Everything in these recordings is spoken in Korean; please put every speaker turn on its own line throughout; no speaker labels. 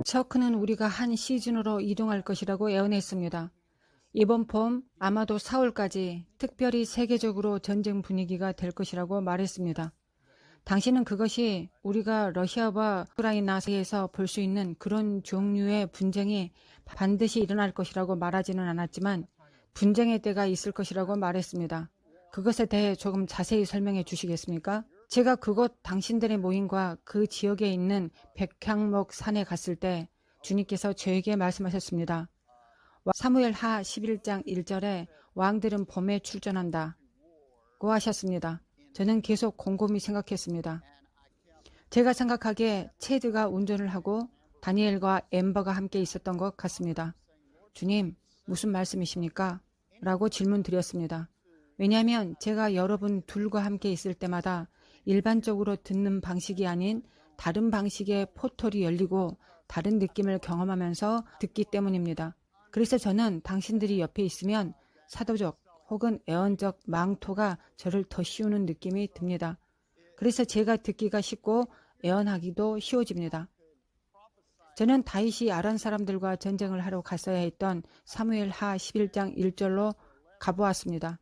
척크는 우리가 한 시즌으로 이동할 것이라고 예언했습니다. 이번 봄 아마도 4월까지 특별히 세계적으로 전쟁 분위기가 될 것이라고 말했습니다. 당신은 그것이 우리가 러시아와 우크라이나 사이에서 볼 수 있는 그런 종류의 분쟁이 반드시 일어날 것이라고 말하지는 않았지만 분쟁의 때가 있을 것이라고 말했습니다. 그것에 대해 조금 자세히 설명해 주시겠습니까? 제가 그곳 당신들의 모임과 그 지역에 있는 백향목 산에 갔을 때 주님께서 저에게 말씀하셨습니다. 사무엘하 11장 1절에 왕들은 봄에 출전한다 고 하셨습니다. 저는 계속 곰곰이 생각했습니다. 제가 생각하기에 체드가 운전을 하고 다니엘과 엠버가 함께 있었던 것 같습니다. 주님, 무슨 말씀이십니까? 라고 질문 드렸습니다. 왜냐하면 제가 여러분 둘과 함께 있을 때마다 일반적으로 듣는 방식이 아닌 다른 방식의 포털이 열리고 다른 느낌을 경험하면서 듣기 때문입니다. 그래서 저는 당신들이 옆에 있으면 사도적 혹은 애언적 망토가 저를 더 씌우는 느낌이 듭니다. 그래서 제가 듣기가 쉽고 애언하기도 쉬워집니다. 저는 다윗이 아람 사람들과 전쟁을 하러 갔어야 했던 사무엘하 11장 1절로 가보았습니다.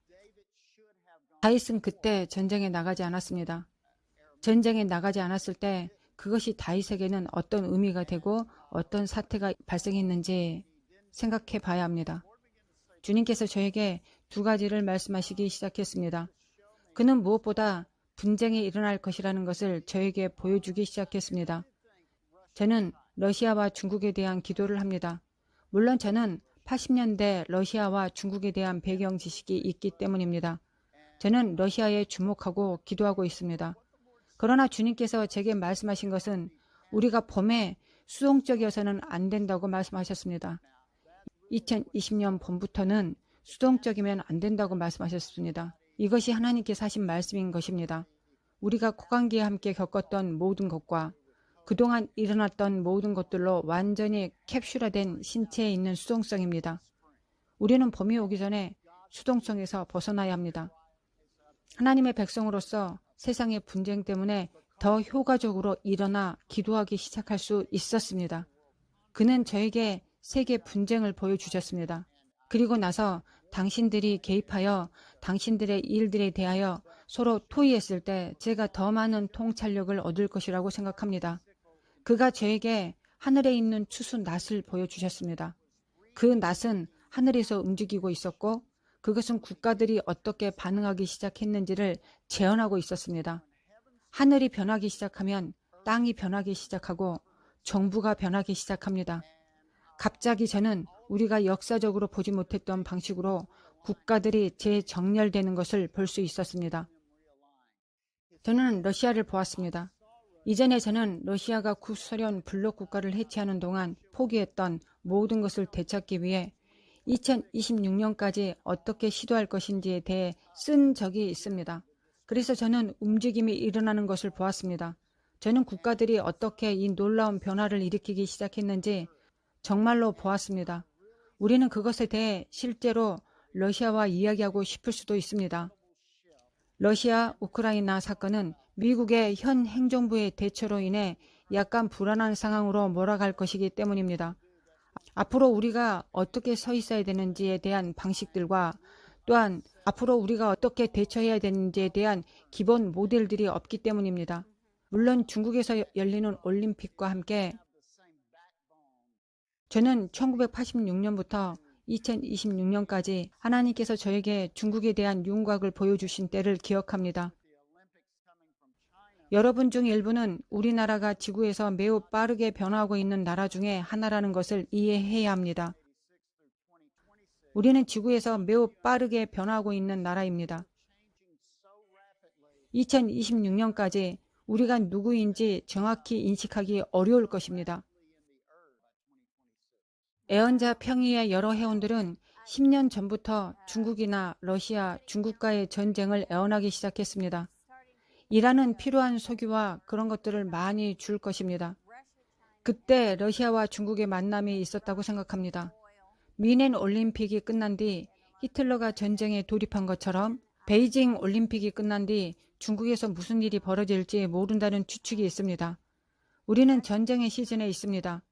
다윗은 그때 전쟁에 나가지 않았습니다. 전쟁에 나가지 않았을 때 그것이 다윗에게는 어떤 의미가 되고 어떤 사태가 발생했는지 생각해 봐야 합니다. 주님께서 저에게 두 가지를 말씀하시기 시작했습니다. 그는 무엇보다 분쟁이 일어날 것이라는 것을 저에게 보여주기 시작했습니다. 저는 러시아와 중국에 대한 기도를 합니다. 물론 저는 80년대 러시아와 중국에 대한 배경 지식이 있기 때문입니다. 저는 러시아에 주목하고 기도하고 있습니다. 그러나 주님께서 제게 말씀하신 것은 우리가 봄에 수동적이어서는 안 된다고 말씀하셨습니다. 2020년 봄부터는 수동적이면 안 된다고 말씀하셨습니다. 이것이 하나님께서 하신 말씀인 것입니다. 우리가 코강기에 함께 겪었던 모든 것과 그동안 일어났던 모든 것들로 완전히 캡슐화된 신체에 있는 수동성입니다. 우리는 봄이 오기 전에 수동성에서 벗어나야 합니다. 하나님의 백성으로서 세상의 분쟁 때문에 더 효과적으로 일어나 기도하기 시작할 수 있었습니다. 그는 저에게 세계 분쟁을 보여주셨습니다. 그리고 나서 당신들이 개입하여 당신들의 일들에 대하여 서로 토의했을 때 제가 더 많은 통찰력을 얻을 것이라고 생각합니다. 그가 저에게 하늘에 있는 추수 낫을 보여주셨습니다. 그 낫은 하늘에서 움직이고 있었고 그것은 국가들이 어떻게 반응하기 시작했는지를 재현하고 있었습니다. 하늘이 변하기 시작하면 땅이 변하기 시작하고 정부가 변하기 시작합니다. 갑자기 저는 우리가 역사적으로 보지 못했던 방식으로 국가들이 재정렬되는 것을 볼 수 있었습니다. 저는 러시아를 보았습니다. 이전에 저는 러시아가 구소련 블록 국가를 해체하는 동안 포기했던 모든 것을 되찾기 위해 2026년까지 어떻게 시도할 것인지에 대해 쓴 적이 있습니다. 그래서 저는 움직임이 일어나는 것을 보았습니다. 저는 국가들이 어떻게 이 놀라운 변화를 일으키기 시작했는지 정말로 보았습니다. 우리는 그것에 대해 실제로 러시아와 이야기하고 싶을 수도 있습니다. 러시아, 우크라이나 사건은 미국의 현 행정부의 대처로 인해 약간 불안한 상황으로 몰아갈 것이기 때문입니다. 앞으로 우리가 어떻게 서 있어야 되는지에 대한 방식들과 또한 앞으로 우리가 어떻게 대처해야 되는지에 대한 기본 모델들이 없기 때문입니다. 물론 중국에서 열리는 올림픽과 함께 저는 1986년부터 2026년까지 하나님께서 저에게 중국에 대한 윤곽을 보여주신 때를 기억합니다. 여러분 중 일부는 우리나라가 지구에서 매우 빠르게 변화하고 있는 나라 중에 하나라는 것을 이해해야 합니다. 우리는 지구에서 매우 빠르게 변화하고 있는 나라입니다. 2026년까지 우리가 누구인지 정확히 인식하기 어려울 것입니다. 애언자 평의의 여러 회원들은 10년 전부터 중국이나 러시아, 중국과의 전쟁을 애원하기 시작했습니다. 이란은 필요한 석유와 그런 것들을 많이 줄 것입니다. 그때 러시아와 중국의 만남이 있었다고 생각합니다. 미넨 올림픽이 끝난 뒤 히틀러가 전쟁에 돌입한 것처럼 베이징 올림픽이 끝난 뒤 중국에서 무슨 일이 벌어질지 모른다는 추측이 있습니다. 우리는 전쟁의 시즌에 있습니다.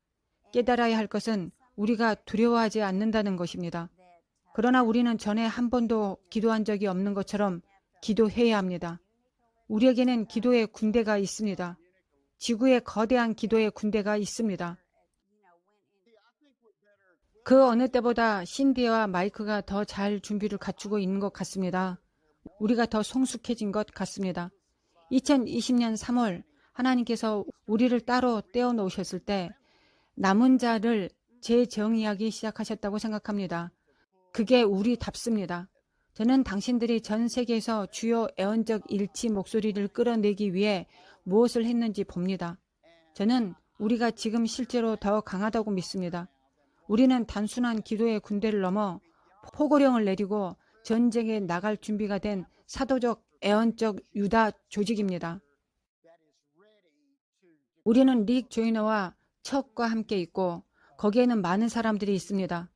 깨달아야 할 것은 우리가 두려워하지 않는다는 것입니다. 그러나 우리는 전에 한 번도 기도한 적이 없는 것처럼 기도해야 합니다. 우리에게는 기도의 군대가 있습니다. 지구에 거대한 기도의 군대가 있습니다. 그 어느 때보다 신디와 마이크가 더 잘 준비를 갖추고 있는 것 같습니다. 우리가 더 성숙해진 것 같습니다. 2020년 3월 하나님께서 우리를 따로 떼어놓으셨을 때 남은 자를 재정의하기 시작하셨다고 생각합니다. 그게 우리답습니다. 저는 당신들이 전 세계에서 주요 애언적 일치 목소리를 끌어내기 위해 무엇을 했는지 봅니다. 저는 우리가 지금 실제로 더 강하다고 믿습니다. 우리는 단순한 기도의 군대를 넘어 포고령을 내리고 전쟁에 나갈 준비가 된 사도적 애언적 유다 조직입니다. 우리는 릭 조이너와 척과 함께 있고 거기에는 많은 사람들이 있습니다.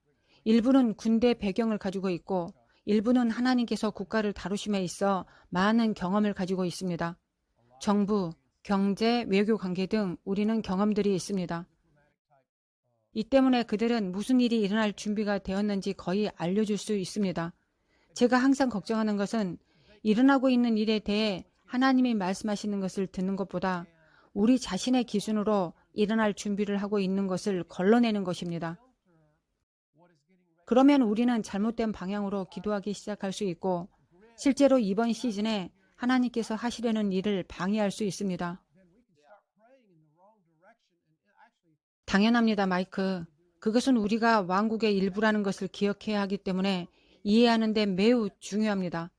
일부는 군대 배경을 가지고 있고 일부는 하나님께서 국가를 다루심에 있어 많은 경험을 가지고 있습니다. 정부, 경제, 외교 관계 등 우리는 경험들이 있습니다. 이 때문에 그들은 무슨 일이 일어날 준비가 되었는지 거의 알려줄 수 있습니다. 제가 항상 걱정하는 것은 일어나고 있는 일에 대해 하나님이 말씀하시는 것을 듣는 것보다 우리 자신의 기준으로 일어날 준비를 하고 있는 것을 걸러내는 것입니다. 그러면 우리는 잘못된 방향으로 기도하기 시작할 수 있고 실제로 이번 시즌에 하나님께서 하시려는 일을 방해할 수 있습니다. 당연합니다, 마이크. 그것은 우리가 왕국의 일부라는 것을 기억해야 하기 때문에 이해하는 데 매우 중요합니다.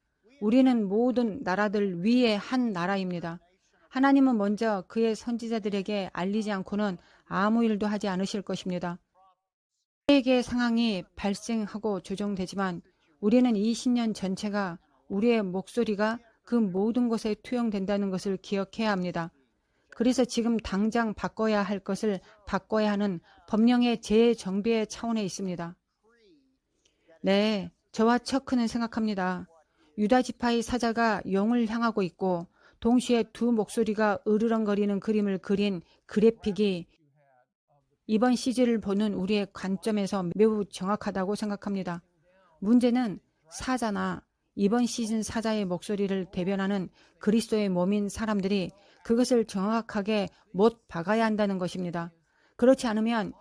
우리는 모든 나라들 위의 한 나라입니다. 하나님은 먼저 그의 선지자들에게 알리지 않고는 아무 일도 하지 않으실 것입니다. 세계의 상황이 발생하고 조정되지만 우리는 이 10년 전체가 우리의 목소리가 그 모든 곳에 투영된다는 것을 기억해야 합니다. 그래서 지금 당장 바꿔야 할 것을 바꿔야 하는 법령의 재정비의 차원에 있습니다. 네, 저와 척크는 생각합니다. 유다 지파의 사자가 영을 향하고 있고 동시에 두 목소리가 으르렁거리는 그림을 그린 그래픽이 이번 시즌을 보는 우리의 관점에서 매우 정확하다고 생각합니다. 문제는 사자나 이번 시즌 사자의 목소리를 대변하는 그리스도의 몸인 사람들이 그것을 정확하게 못 박아야 한다는 것입니다. 그렇지 않으면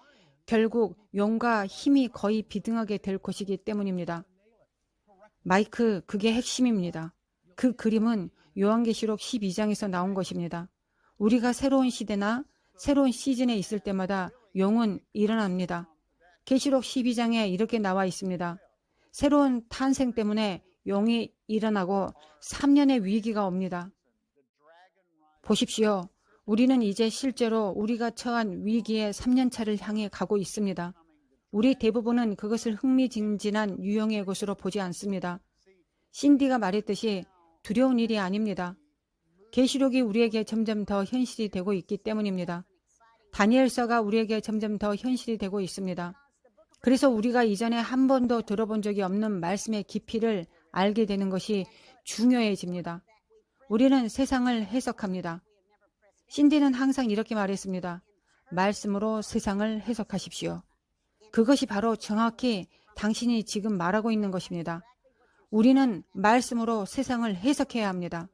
결국 용과 힘이 거의 비등하게 될 것이기 때문입니다. 마이크, 그게 핵심입니다. 그 그림은 요한계시록 12장에서 나온 것입니다. 우리가 새로운 시대나 새로운 시즌에 있을 때마다 용은 일어납니다. 계시록 12장에 이렇게 나와 있습니다. 새로운 탄생 때문에 용이 일어나고 3년의 위기가 옵니다. 보십시오. 우리는 이제 실제로 우리가 처한 위기의 3년차를 향해 가고 있습니다. 우리 대부분은 그것을 흥미진진한 유형의 것으로 보지 않습니다. 신디가 말했듯이 두려운 일이 아닙니다. 계시록이 우리에게 점점 더 현실이 되고 있기 때문입니다. 다니엘서가 우리에게 점점 더 현실이 되고 있습니다. 그래서 우리가 이전에 한 번도 들어본 적이 없는 말씀의 깊이를 알게 되는 것이 중요해집니다. 우리는 세상을 해석합니다. 신디는 항상 이렇게 말했습니다. 말씀으로 세상을 해석하십시오. 그것이 바로 정확히 당신이 지금 말하고 있는 것입니다. 우리는 말씀으로 세상을 해석해야 합니다.